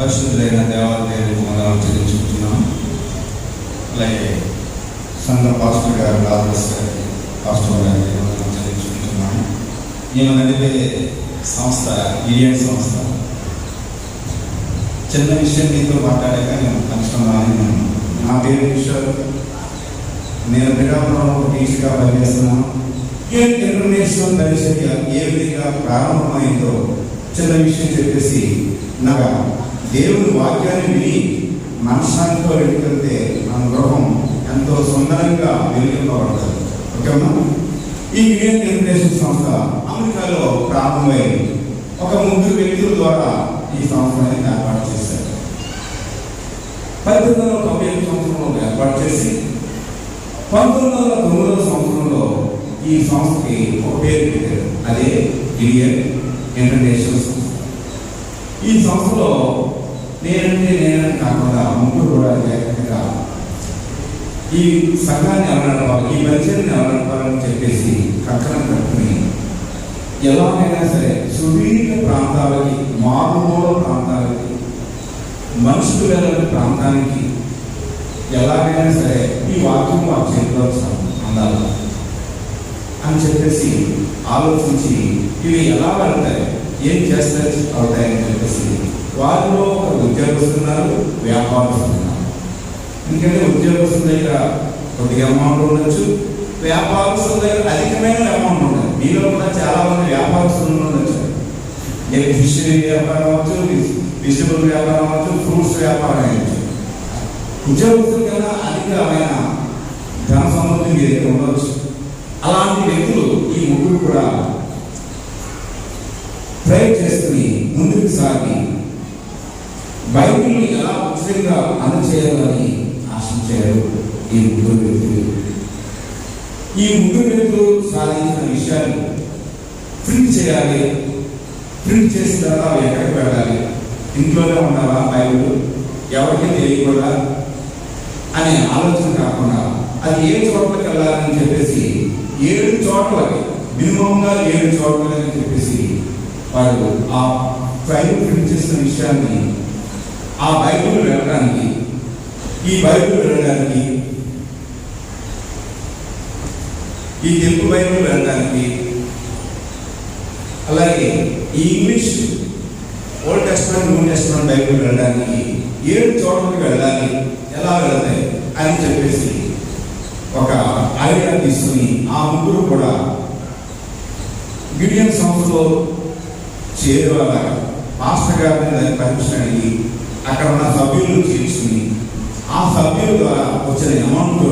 పరిశుద్ధులైన దేవాలయాన్ని మనం చెల్లించుకుంటున్నాం. అలాగే సంఘ పాస్టర్ గారు రాజేష్ గారి పాస్టర్ గారిని మనం చెల్లించుకుంటున్నాము. నేను నడిపే సంస్థ గిడియన్ సంస్థ. చిన్న విషయం మీతో మాట్లాడాక నేను కష్టంగానే నా పేరు విషయాలు నేను పిఠాపురంలో టీచర్గా పనిచేస్తున్నాను. ఇంటర్నేషనల్ పరిచర్య ఏ విధంగా ప్రారంభమైందో చిన్న విషయం చెప్పేసి అనగా దేవుని వాక్యాన్ని విని మనశ్శాంతితో వెళ్తే మన గృహం ఎంతో సుందరంగా వెలిగింపబడుతుంది. ఓకేమ్మా? ఈ ఇండియన్ ఇంటర్నేషనల్ సంస్థ అమెరికాలో ప్రారంభమై ఒక 3 వ్యక్తుల ద్వారా ఈ సంస్థని ఏర్పాటు చేశారు. 1891 సంవత్సరంలో ఏర్పాటు చేసి 1909 సంవత్సరంలో ఈ సంస్థకి ఒక పేరు పెట్టారు. అదే ఇండియన్ ఇంటర్నేషనల్ సంస్థ. ఈ సంస్థలో నేనంటే కాకుండా ముగ్గురు కూడా ఏకంగా ఈ సంఘాన్ని ఎవరు నడపాలి, ఈ పరిచయాన్ని ఎవరు నడపాలని చెప్పేసి కట్టడం కట్టుకుని ఎలాగైనా సరే సుదీర్ఘ ప్రాంతాలకి, మారుమూల ప్రాంతాలకి, మనుషులు వెళ్ళని ప్రాంతానికి ఎలాగైనా సరే ఈ వాక్యం వారి చేతిలో అందాలి అని చెప్పేసి ఆలోచించి ఇవి ఎలా వెళ్తాయి, ఏం చేస్తే అవుతాయని చెప్పేసి వారిలో ఒక ఉద్యోగస్తున్నారు, వ్యాపారస్తున్నారు. ఎందుకంటే ఉద్యోగస్తుల దగ్గర కొద్దిగా అమౌంట్ ఉండొచ్చు, వ్యాపారస్తుల దగ్గర అధికమైన అమౌంట్ ఉండదు. మీలో కూడా చాలా మంది వ్యాపారస్తులు ఉండొచ్చు. ఫిషరీ వ్యాపారం అవ్వచ్చు, వెజిటబుల్ వ్యాపారం అవ్వచ్చు, ఫ్రూట్స్ వ్యాపారం అవ్వచ్చు. ఉద్యోగస్తుల కన్నా అధికమైన ధన సమృద్ధి మీ దగ్గర ఉండవచ్చు. అలాంటి వ్యక్తులు ఈ ముగ్గురు కూడా ట్రై చేసుకుని ముందుకు సాగి బైబిల్ని ఎలా ఉచితంగా అందచేయాలని ఆశించారు ఈ ముగ్గురు వ్యక్తులు. ఈ ముగ్గురు వ్యక్తులు సాధించిన విషయాలు ప్రింట్ చేయాలి. ప్రింట్ చేసిన తర్వాత ఎక్కడికి వెళ్ళాలి, ఇంట్లోనే ఉండాలా బైబిల్, ఎవరికి తెలియకూడదా అనే ఆలోచన కాకుండా అది ఏ చోట్లకి వెళ్ళాలని చెప్పేసి 7 చోట్లకి, మినిమంగా 7 చోట్లని చెప్పేసి వారు ఆ బైబిల్ ప్రింట్ చేసిన విషయాన్ని ఆ బైబిల్ వెళ్ళడానికి, ఈ బైబిల్ వెళ్ళడానికి, ఈ తెలుగు బైబిల్ వెళ్ళడానికి, అలాగే ఈ English old testament, new testament Bible వెళ్ళడానికి 7 చోట్లకి వెళ్ళాలి, ఎలా వెళ్తాయి అని చెప్పేసి ఒక ఐడియా తీసుకుని ఆ ముగ్గురు కూడా గిడియన్ సంస్థలో చేరేవాళ్ళ మాస్టర్ గారిని పర్మిషన్ అడిగి అక్కడ ఉన్న సభ్యులను చేర్చుకుని ఆ సభ్యుల ద్వారా వచ్చిన అమౌంట్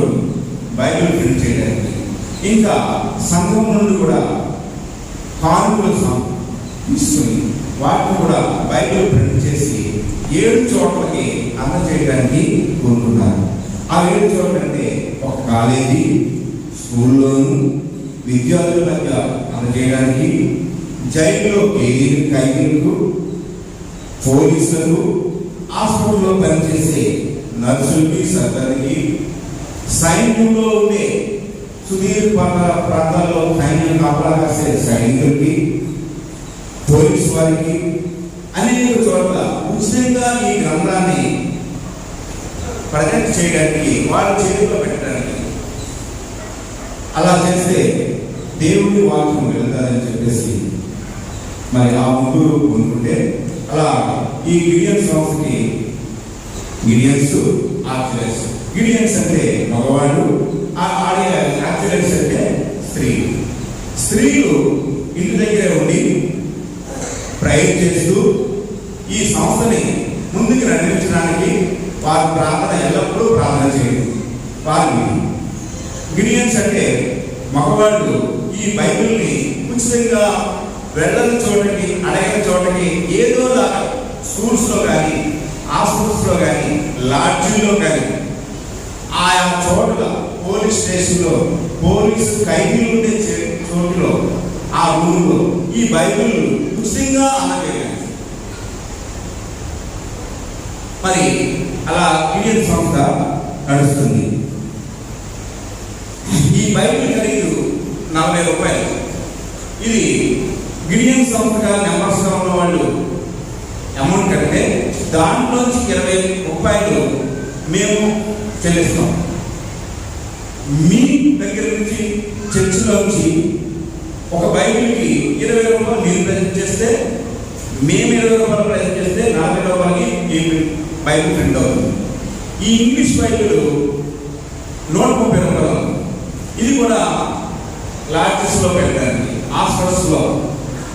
బైబిల్ ప్రింట్ చేయడానికి, ఇంకా సంఘం నుండి కూడా కానుకలు తీసుకుని వాటిని కూడా బైబిల్ ప్రింట్ చేసి 7 చోట్లకి అందజేయడానికి కోరుకున్నారు. ఆ 7 చోట్ల అంటే ఒక కాలేజీ, స్కూల్లోను, విద్యార్థుల మధ్య అందజేయడానికి, జైల్లో ఖైదీలకు, పోలీసులకు, హాస్పిటల్లో పనిచేసే నర్సులకి, సర్జరీకి, సైన్యంలో ఉండే సుదీర్ఘ ప్రాంతాల్లో సైన్యం కాపలా కాసే సైనికులకి, పోలీసు వారికి అనేక చోట్ల ఉచితంగా ఈ గ్రంథాన్ని ప్రజెంట్ చేయడానికి, వారి చేతిలో పెట్టడానికి, అలా చేస్తే దేవుడి వాక్యం వెళ్తారని చెప్పేసి మరి ఆ ముగ్గురు కొనుక్కుంటే అలా ఈ గిడియన్ సంస్థకి గిడియన్స్, ఆర్చిలర్స్. గిడియన్స్ అంటే మగవాళ్ళు, ఆర్చిలర్స్ అంటే స్త్రీలు. స్త్రీలు ఇంటి దగ్గరే ఉండి ప్రేయర్ చేస్తూ ఈ సంస్థని ముందుకు నడిపించడానికి వారి ప్రార్థన ఎల్లప్పుడూ ప్రార్థన చేయదు. వారిని గిడియన్స్ అంటే మగవాళ్ళు ఈ బైబిల్ని ఉచితంగా వెళ్ళని చోటకి, అడగని చోటకి, ఏదో స్కూల్స్లో కానీ, హాస్పిటల్స్లో కానీ, లాడ్జీల్లో కానీ, ఆయా చోట్ల పోలీస్ స్టేషన్లో, పోలీసు ఖైదీలు ఉండే చోటులో, ఆ ఊళ్ళో ఈ బైబిల్ ఉచితంగా అందజేయాలి. మరి అలా గిడియన్ సంస్థ నడుస్తుంది. ఈ బైబిల్ ఖరీదు 40 రూపాయలు. ఇది గిడియన్ సంస్థగా నెంబర్స్గా ఉన్న వాళ్ళు అమౌంట్ కంటే దాంట్లోంచి 20 రూపాయలు మేము చెల్లిస్తాం. మీ దగ్గర నుంచి చర్చిలోంచి ఒక బైబిల్కి 20 రూపాయలు మీరు ప్రజెంట్ చేస్తే, మేము 20 రూపాయలు ప్రజెంట్ చేస్తే 40 రూపాయలకి ఈ బైబిల్ ప్రింట్ అవుతుంది. ఈ ఇంగ్లీష్ బైబిల్ 130 రూపాయలు. ఇది కూడా క్లాసెస్లో పెట్టడానికి, హాస్టల్స్లో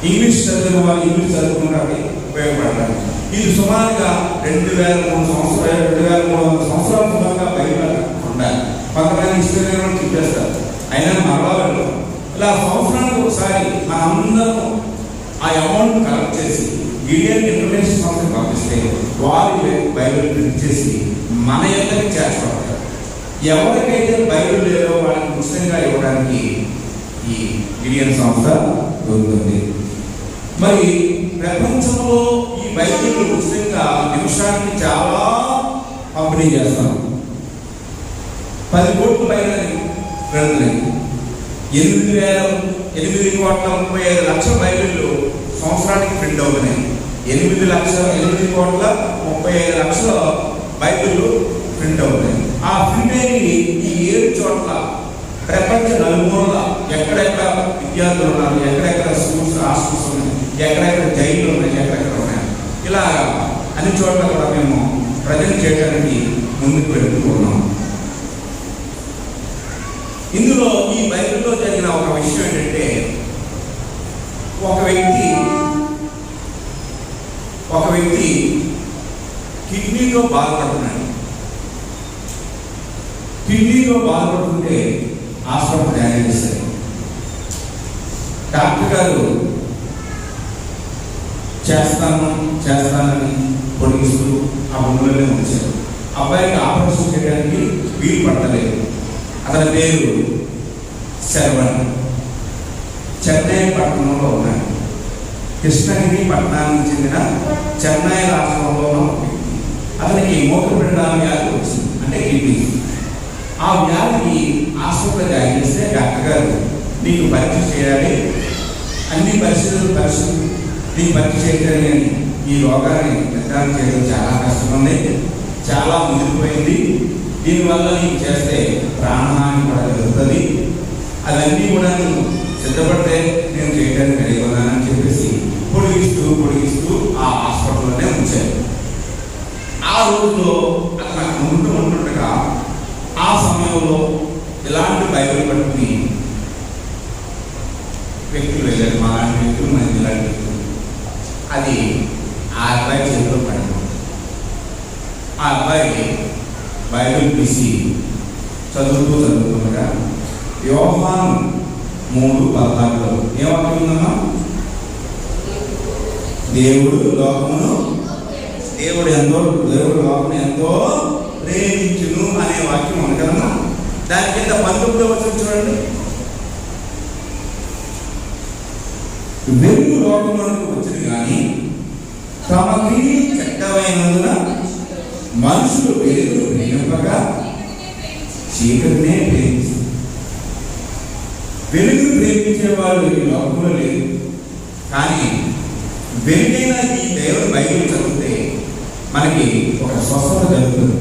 ఇంగ్లీష్ చదివిన వాళ్ళు ఇంగ్లీష్ చదువుకోవడానికి ఉపయోగపడడానికి. ఇది సుమారుగా 2300 సంవత్సరాల బైబిల్ ఉండాలి. కొంతమంది హిస్టరీ చూపేస్తారు, అయినా మరలా వెళ్ళాం. ఇలా సంవత్సరానికి ఒకసారి మనందరం ఆ అమౌంట్ కలెక్ట్ చేసి గిడియన్ ఇన్ఫర్మేషన్ సంస్థకి పంపిస్తే వారి బైబిల్ ప్రింట్ చేసి మన యొక్కకి చేర్చబడతారు. ఎవరికైతే బైబిల్ లేదో వాళ్ళకి ఉచితంగా ఇవ్వడానికి ఈ గిడియన్ సంస్థ దొరుకుతుంది. మరి ప్రపంచంలో ఈ బైబిల్ ఉచితంగా నిమిషానికి చాలా పంపిణీ చేస్తాం. 10 కోట్ల పైన వెళ్తున్నాయి. 8,835,00,000 బైబిళ్ళు సంవత్సరానికి ప్రింట్ అవుతున్నాయి. 8,835,00,000 బైబిళ్ళు ప్రింట్ అవుతాయి. ఆ ప్రింట్ అయ్యి ఈ 7 చోట్ల ప్రపంచ నలుమూలల ఎక్కడెక్కడ విద్యార్థులు ఉన్నారు, ఎక్కడెక్కడ స్కూల్స్ హాస్టల్స్ ఉన్నాయి, ఎక్కడెక్కడ జైలు ఉన్నాయి, ఎక్కడెక్కడ ఉన్నాయి, ఇలా అన్ని చోట్ల కూడా మేము ప్రజెంట్ చేయడానికి ముందుకు వెళ్తూ ఉన్నాం. ఇందులో ఈ బైబిల్లో జరిగిన ఒక విషయం ఏంటంటే, ఒక వ్యక్తి కిడ్నీతో బాధపడుతున్నాడు. కిడ్నీతో బాధపడుతుంటే హాస్పిటల్ జాయిన్ చేశారు. డాక్టర్ గారు చేస్తానని పొడిగిస్తూ ఆ బొమ్మలోనే ఉంచారు. అబ్బాయికి ఆపరేషన్ చేయడానికి వీలు పట్టలేదు. అతని పేరు శర్వణ్. చెన్నై పట్టణంలో ఉన్నాడు. కృష్ణగిరి పట్టణానికి చెందిన చెన్నై రాష్ట్రంలో ఉన్న వ్యక్తి. అతనికి మూత్రపిండ వ్యాధి వచ్చింది, అంటే కిడ్నీ. ఆ వ్యాధికి హాస్పిటల్ జాయిన్ చేస్తే డాక్టర్ గారు నీకు పరీక్ష చేయాలి, అన్ని పరిస్థితులు నీకు పరీక్ష చేయాలి అని, ఈ రోగాన్ని నిర్ధారణ చేయడం చాలా కష్టం ఉంది, చాలా మునిగిపోయింది, దీనివల్ల నీకు చేస్తే ప్రాణహాని కూడా జరుగుతుంది, అవన్నీ కూడా నువ్వు సిద్ధపడితే నేను చేయడానికి రెడీ ఉన్నానని చెప్పేసి పొడిగిస్తూ ఆ హాస్పిటల్లోనే ఉంచారు. ఆ రోజులో అతను అక్కడ ఉంటుండగా ఆ సమయంలో ఇలాంటి బైబిల్ పట్టుకుని వ్యక్తులు వెళ్ళారు. మా లాంటి వ్యక్తులు, మనకి ఇలాంటి వ్యక్తులు. అది ఆ అబ్బాయి చేతిలో పడింది. ఆ అబ్బాయి బైబిల్ తీసి చదువుతుండగా యోహాను 3:14 ఏమవుతుందమ్మా? దేవుడు లోకమును ఎంతో ప్రేమించును అనే వాక్యం ఉంది కదమ్మా. దాని కింద 19వ వచనం చూడండి. వెలుగు లోకమునకు వచ్చింది కానీ తమ క్రియలు చెడ్డమైనందున మనుషులు వెలుగును ప్రేమింపగా చీకటినే ప్రేమించారు. వెలుగును ప్రేమించే వాళ్ళు ఈ లోకంలో లేదు. కానీ వెలుగైన ఈ దేవుని బైబిల్ చదివితే మనకి ఒక స్వస్థత జరుగుతుంది.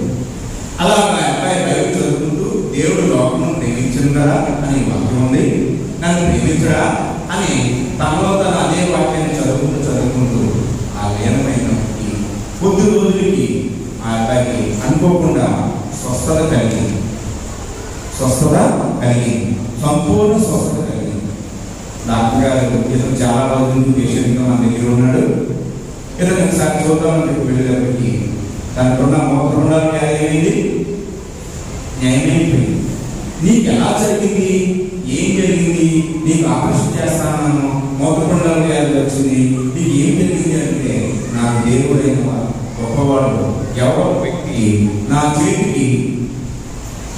అలా మా అబ్బాయి బైబిల్ చదువుకుంటూ దేవుడు లోకమును ప్రేమించను కదా అని వాక్యం ఉంది, నన్ను ప్రేమించడా అని తనలో తన అదే వాక్యాన్ని చదువుకుంటూ ఆ లీనమైన కొద్ది రోజులకి ఆ అబ్బాయికి అనుకోకుండా స్వస్థత కలిగింది. సంపూర్ణ స్వస్థత కలిగింది. డాక్టర్ గారు ఇతను చాలా రోజులు పేషెంట్గా మన దగ్గర ఉన్నాడు, ఇతను ఒకసారి చూద్దామని చెప్పి వెళ్ళేటప్పటికి తనకున్న మూత్రపిండాల వ్యాధి ఏమైంది? న్యాయమైపోయింది. నీకు ఎలా జరిగింది? ఏం జరిగింది? నీకు ఆపరేషన్ చేస్తానన్నాను, మూత్రపిండాల వ్యాధి వచ్చింది, నీకు ఏం జరిగింది అంటే, నాకు దేవుడైన గొప్పవాడు ఎవరో వ్యక్తి నా చేతికి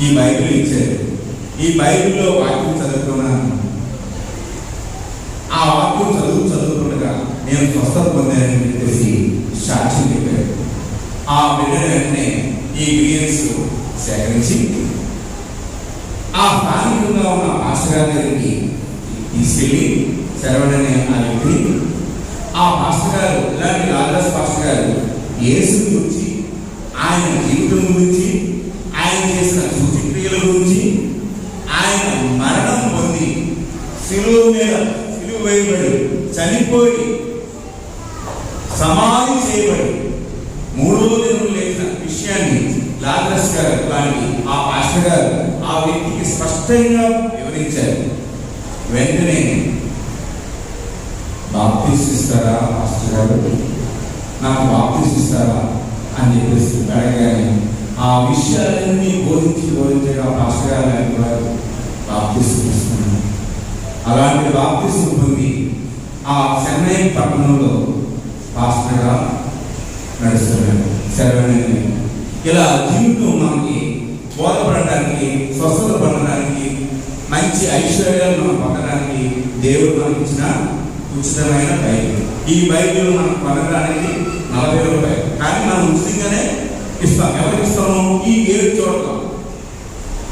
ఈ బైబిల్ ఇచ్చారు. ఈ బైబిల్లో వాక్యం చదువుకున్నాను. ఆ వాక్యం చదువుతుండగా నేను స్వస్థత పొందానని చెప్పేసి సాక్ష్యం చెప్పారు. ఆ బిడ్డను వెంటనే ఈ గ్రీన్స్ సేకరించి ఆ స్థానికంగా ఉన్న మాస్టర్ గారి దగ్గరికి తీసుకెళ్ళి శరవణ్ అనే ఆ వ్యక్తిని, ఆ మాస్టర్ గారు ఇలాంటి రాజదాస్ మాస్టర్ గారు యేసు గురించి, ఆయన జీవితం గురించి, ఆయన చేసిన సూచక్రియల గురించి, ఆయన మరణం పొంది శిలువ మీద శిలువ వేయబడి చనిపోయి సమాధి చేయబడి 3వ దినం లేచిన విషయాన్ని లాజరస్ గారు లాంటి ఆ పాస్టర్ గారు ఆ వ్యక్తికి స్పష్టంగా వివరించారు. వెంటనే బాప్టిస్ట్ ఇస్తారా పాస్టర్ గారు, నాకు బాప్టిస్ట్ ఇస్తారా అని చెప్పేసి అడగానే ఆ విషయాలన్నీ బోధించగా పాస్టర్ గారు బాప్టిస్ట్ ఇస్తున్నారు. అలాంటి బాప్టిస్ట్ పొంది ఆ చెన్నై పట్టణంలో పాస్టర్గా నడుస్తున్నాడు. శరవణి ఇలా జీవితం మనకి బోధపడడానికి, స్వస్థత పొందడానికి, మంచి ఐశ్వర్యాలు మనం పొందడానికి దేవుడు మనకి ఇచ్చిన ఉచితమైన బైబిల్. ఈ బైబిల్ మనం పొందడానికి 40 రూపాయలు, కానీ మనం ఉచితంగానే ఇస్తాం. ఎవరికి ఇస్తాము? ఈ 7 చోట్ల.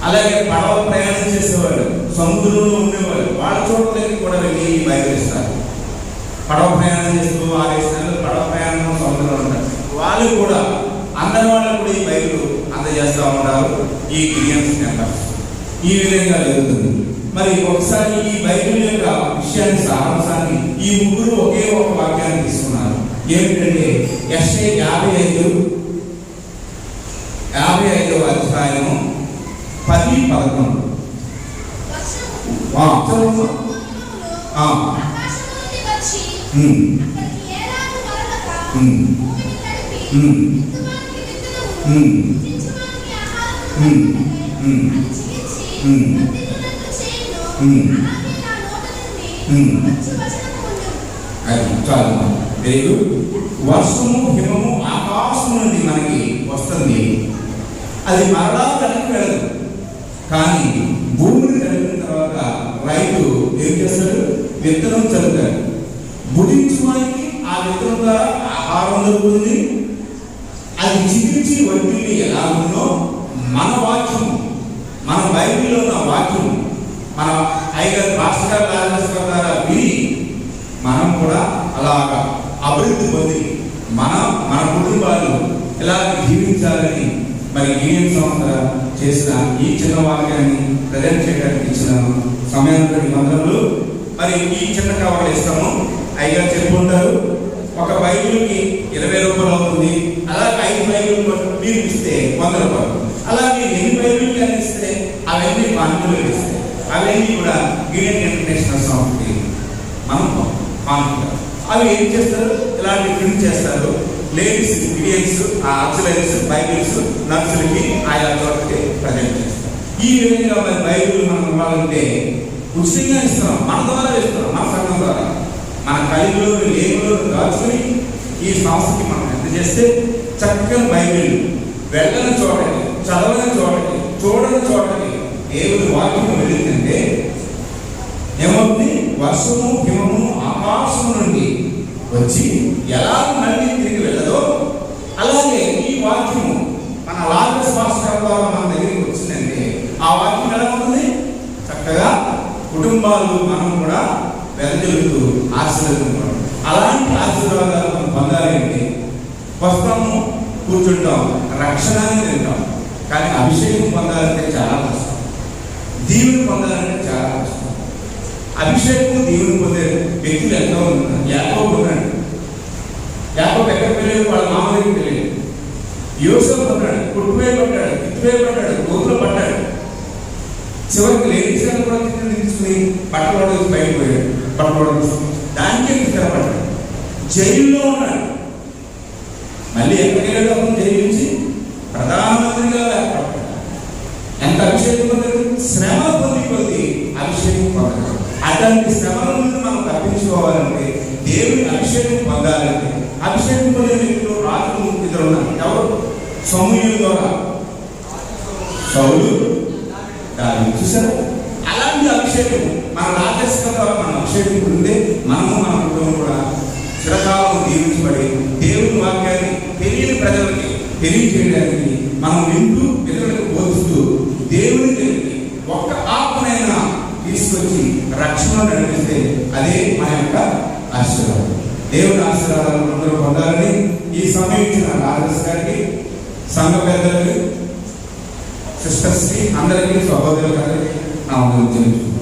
అలాగే పడవ ప్రయాణం చేసేవాళ్ళు, సముద్రంలో ఉండేవాళ్ళు, వాళ్ళ చోట్లకి కూడా వెళ్ళి ఈ బైబిల్ ఇస్తారు. పడవ ప్రయాణం చేస్తూ 6 నెలలు పడవ ప్రయాణం సముద్రంలో ఉంటారు. వాళ్ళు కూడా అందరి వాళ్ళకు కూడా ఈ బైబిల్ అందజేస్తూ ఉంటారు ఈ గిరియన్స్ మెంబర్స్. ఈ విధంగా జరుగుతుంది. మరి ఒకసారి ఈ బైబిల్ యొక్క విషయాన్ని, సారాంశాన్ని ఈ ముగ్గురు ఒకే ఒక వాక్యాన్ని తీసుకున్నారు. ఏమిటంటే యెషయా 55వ అధ్యాయము 10-11. వర్షము హిమము ఆకాశం నుండి మనకి వస్తుంది. అది మరలా తనకి వెళ్ళదు, కానీ భూమిని కలిగిన తర్వాత రైతు ఏం చేస్తాడు? విత్తనం చల్లుతాడు. భుజించడానికి ఆ విత్తనం ద్వారా ఆహారం దొరుకుతుంది. అది చిగిరించి వడ్డీని ఎలా ఉందో మన వాక్యము, మన బైబిల్లో ఉన్న వాక్యము, మన ఐగర్ పాస్టర్ లాజరస్ ద్వారా విని మనం కూడా అలాగా అభివృద్ధి పొంది మన కుటుంబాలు ఎలా జీవించాలని మరి గిరియన్ సంస్థ చేసిన ఈ చిన్న వాక్యాన్ని ప్రజెంట్ చేయడానికి ఇచ్చిన సమయానికి వందనలు. మరి ఈ చిన్న కవర్లు ఇస్తాము. ఐగర్ చెప్పుకుంటారు, ఒక బైబిల్కి 20 రూపాయలు అవుతుంది. అలాగే 5 బైబిల్ మీరు ఇస్తే 100 రూపాయలు. అలాగే ఎన్ని బైబిల్ అని ఇస్తే అవన్నీ కానుకలు ఇస్తాయి. అవన్నీ కూడా గిరియన్ ఇంటర్నేషనల్ సంస్థకి మనం కానుకలు. అవి ఏం చేస్తారు? ఇలాంటి ప్రింట్ చేస్తారు. లేడీస్ గిరియన్స్, ఆక్సిలరీస్ బైబిల్స్ నర్సులకి ఆయా చోటకి ప్రజెంట్ చేస్తారు. ఈ విధంగా మరి బైబిల్ మనం ఇవ్వాలంటే ఉచితంగా ఇస్తున్నాం. మన ద్వారా ఇస్తున్నాం, మన సంఘం ద్వారా. మన కలిగిలో లేబులో దాచుకుని ఈ సంస్థకి మనం ఎంత చేస్తే చక్కని బైబిల్ వెళ్ళని చోటకి, చదవని చోటకి, చూడని చోటకి దేవుని వాక్యం వెళ్ళిందంటే ఏమవుతుంది? వర్షము హిమము ఆకాశం నుండి వచ్చి ఎలా మళ్ళీ తిరిగి వెళ్ళదో అలాగే ఈ వాక్యము మన లాజరస్ పాస్టర్ ద్వారా మన దగ్గరికి వచ్చిందంటే ఆ వాక్యం ఎలా ఉంటుంది? చక్కగా కుటుంబాలు మనం కూడా వెదజల్లుతూ ఆశీర్వదించడం. అలాంటి ఆశీర్వాదాలు మనం పొందాలంటే వస్తాము, కూర్చుంటాం, రక్షణని తింటాం, కానీ అభిషేకం పొందాలంటే చాలా కష్టం. దీవుని పొందాలంటే చాలా కష్టం. అభిషేకం దీవుని పొందే వ్యక్తులు ఎంతో ఉన్నారు. యాకోబు ఉన్నాడు. యాకోబు ఎక్కడికి వెళ్ళాడు? వాళ్ళ మామ దగ్గరికి వెళ్ళాడు. యోసేపు పడ్డాడు, పుట్టువేయబడ్డాడు, తిట్టువేయబడ్డాడు, గోతులు పడ్డాడు. చివరికి లేడీస్ కూడా తీసుకుని పట్టవాడు బయటకు పోయాడు. పట్టవాడు దానికే స్థిరపడ్డాడు. జైల్లో ఉన్నాడు. మళ్ళీ ఎక్కడికి వెళ్ళాడు? అప్పుడు జైలు నుంచి ప్రధానమంత్రిగా ఏర్పడ్డాడు. ఎంత అభిషేకం పొందాడు? శ్రమ పొంది కొద్ది అభిషేకం పొందాడు. అటువంటి శ్రమల నుండి మనం తప్పించుకోవాలంటే, దేవుని అభిషేకం పొందాలంటే, అభిషేకం పొందే వ్యక్తులు రాజులు ఇద్దరు ఉన్నారు. ఎవరు? సమూయేలు ద్వారా సౌలు, దావీదు. చూసారా? అలాంటి అభిషేకం మన రాజస్వ ద్వారా మనం అభిషేకం పొందితే మనము మన కుటుంబం కూడా చిరకాలం దీవించబడి దేవుని వాక్యాన్ని తెలియని ప్రజలకి తెలియజేయడానికి మనం వింటూ ఇతరులకు బోధిస్తూ దేవుని దగ్గరికి ఒక్క ఆత్మనైనా తీసుకొచ్చి రక్షణ నడిపిస్తే అదే మన యొక్క ఆశీర్వాదం. దేవుని ఆశీర్వాదాలను అందరూ పొందాలని ఈ సమయం ఇచ్చిన రాజేష్ గారికి, సంఘ పెద్దలకి, సిస్టర్స్కి, అందరికీ, సహోదరులు గారికి నా వందనాలు చెల్లించుకుంటున్నాను.